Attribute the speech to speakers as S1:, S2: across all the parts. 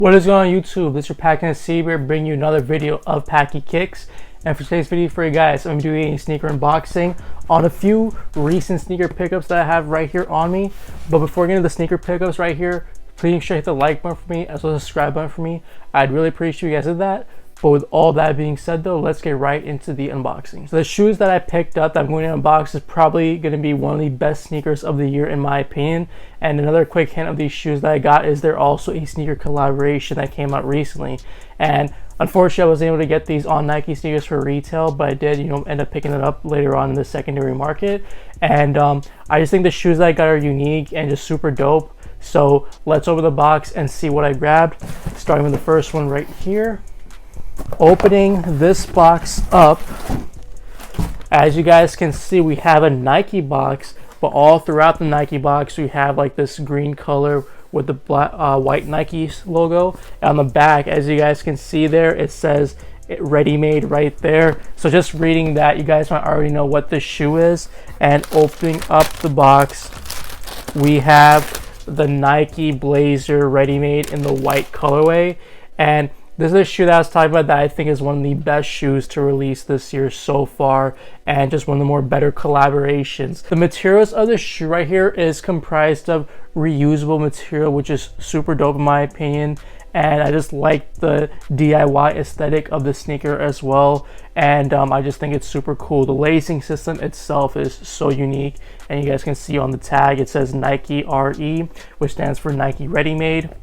S1: What is going on YouTube? This is your Packy Nasiib bringing you another video of Packy Kicks. And for today's video for you guys, I'm doing a sneaker unboxing on a few recent sneaker pickups that I have right here on me. But before getting to the sneaker pickups right here, please make sure to hit the like button for me as well as the subscribe button for me. I'd really appreciate you guys did that. But with all that being said though, let's get right into the unboxing. So the shoes that I picked up that I'm going to unbox is probably going to be one of the best sneakers of the year in my opinion. And another quick hint of these shoes that I got is they're also a sneaker collaboration that came out recently. And unfortunately I wasn't able to get these on Nike sneakers for retail, but I did, end up picking it up later on in the secondary market. And I just think the shoes that I got are unique and just super dope. So let's open the box and see what I grabbed. Starting with the first one right here. Opening this box up, as you guys can see, we have a Nike box, but all throughout the Nike box we have like this green color with the black, white Nike logo. On the back, as you guys can see there, it says Ready Made right there. So just reading that, you guys might already know what this shoe is. And opening up the box, we have the Nike Blazer Ready Made in the white colorway. And this is a shoe that I was talking about that I think is one of the best shoes to release this year so far, and just one of the more better collaborations. The materials of the shoe right here is comprised of reusable material, which is super dope in my opinion. And I just like the DIY aesthetic of the sneaker as well. And I just think it's super cool. The lacing system itself is so unique. And you guys can see on the tag, it says Nike RE, which stands for Nike Ready Made.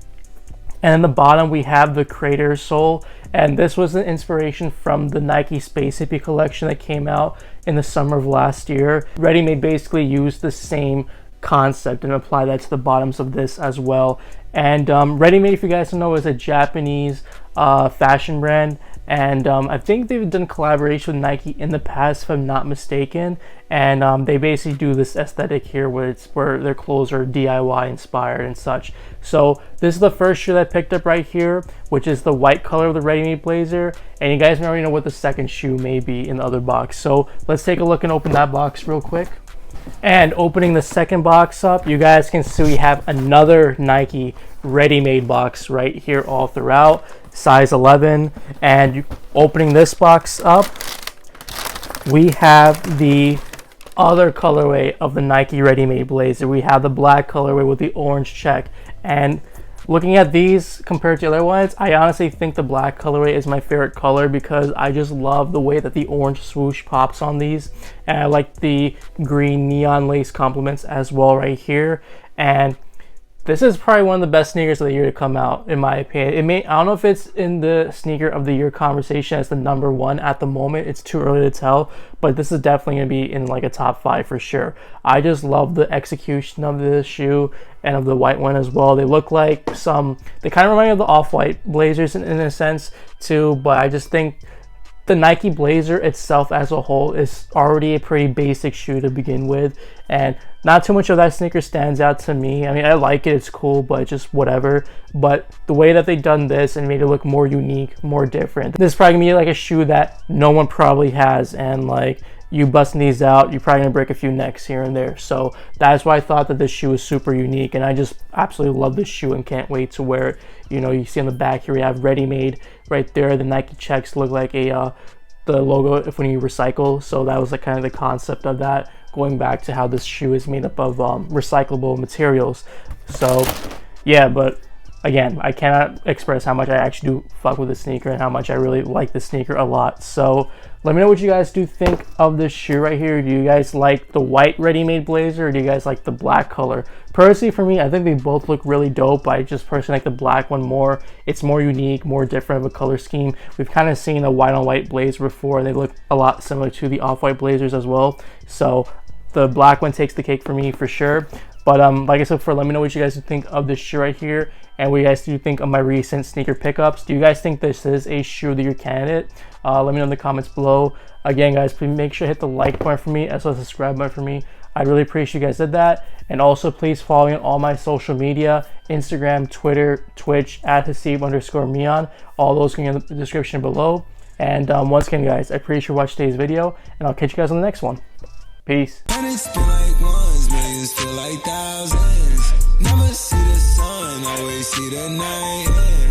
S1: And in the bottom we have the Crater sole, and this was an inspiration from the Nike Space Hippie collection that came out in the summer of last year. Ready Made basically used the same concept and apply that to the bottoms of this as well. And Ready Made, if you guys don't know, is a Japanese fashion brand, and I think they've done collaboration with Nike in the past if I'm not mistaken. And they basically do this aesthetic here where their clothes are DIY inspired and such. So this is the first shoe that I picked up right here, which is the white color of the Ready Made Blazer. And you guys already know what the second shoe may be in the other box. So let's take a look and open that box real quick. And opening the second box up, you guys can see we have another Nike Ready Made box right here all throughout, size 11. And opening this box up, we have the other colorway of the Nike Ready Made Blazer. We have the black colorway with the orange check. And looking at these compared to other ones, I honestly think the black colorway is my favorite color because I just love the way that the orange swoosh pops on these. And I like the green neon lace complements as well right here. And this is probably one of the best sneakers of the year to come out, in my opinion. I don't know if it's in the sneaker of the year conversation as the #1 at the moment. It's too early to tell, but this is definitely going to be in like a top 5 for sure. I just love the execution of this shoe and of the white one as well. They look like they kind of remind me of the Off-White Blazers in a sense too, but I just think the Nike Blazer itself as a whole is already a pretty basic shoe to begin with, and not too much of that sneaker stands out to me. I mean, I like it, it's cool, but just whatever. But the way that they've done this and made it look more unique, more different, this is probably gonna be like a shoe that no one probably has, and like you busting these out, you're probably gonna break a few necks here and there. So that's why I thought that this shoe is super unique, and I just absolutely love this shoe and can't wait to wear it. You see on the back here we have Ready Made right there. The Nike checks look like the logo if when you recycle. So that was like kind of the concept of that, going back to how this shoe is made up of recyclable materials. So yeah, but again, I cannot express how much I actually do fuck with the sneaker and how much I really like the sneaker a lot. So let me know what you guys do think of this shoe right here. Do you guys like the white Ready Made Blazer, or do you guys like the black color? Personally, for me, I think they both look really dope. I just personally like the black one more. It's more unique, more different of a color scheme. We've kind of seen a white on white blazer before, and they look a lot similar to the Off-White Blazers as well. So the black one takes the cake for me for sure. But like I said before, let me know what you guys think of this shoe right here, and what you guys do think of my recent sneaker pickups. Do you guys think this is a shoe of the year candidate? Let me know in the comments below. Again, guys, please make sure to hit the like button for me as well as the subscribe button for me. I'd really appreciate you guys did that. And also please follow me on all my social media, Instagram, Twitter, Twitch, @Haseeb_Mian. All those can be in the description below. And once again, guys, I appreciate you watching today's video, and I'll catch you guys on the next one. Peace.
S2: Never see the sun, always see the night.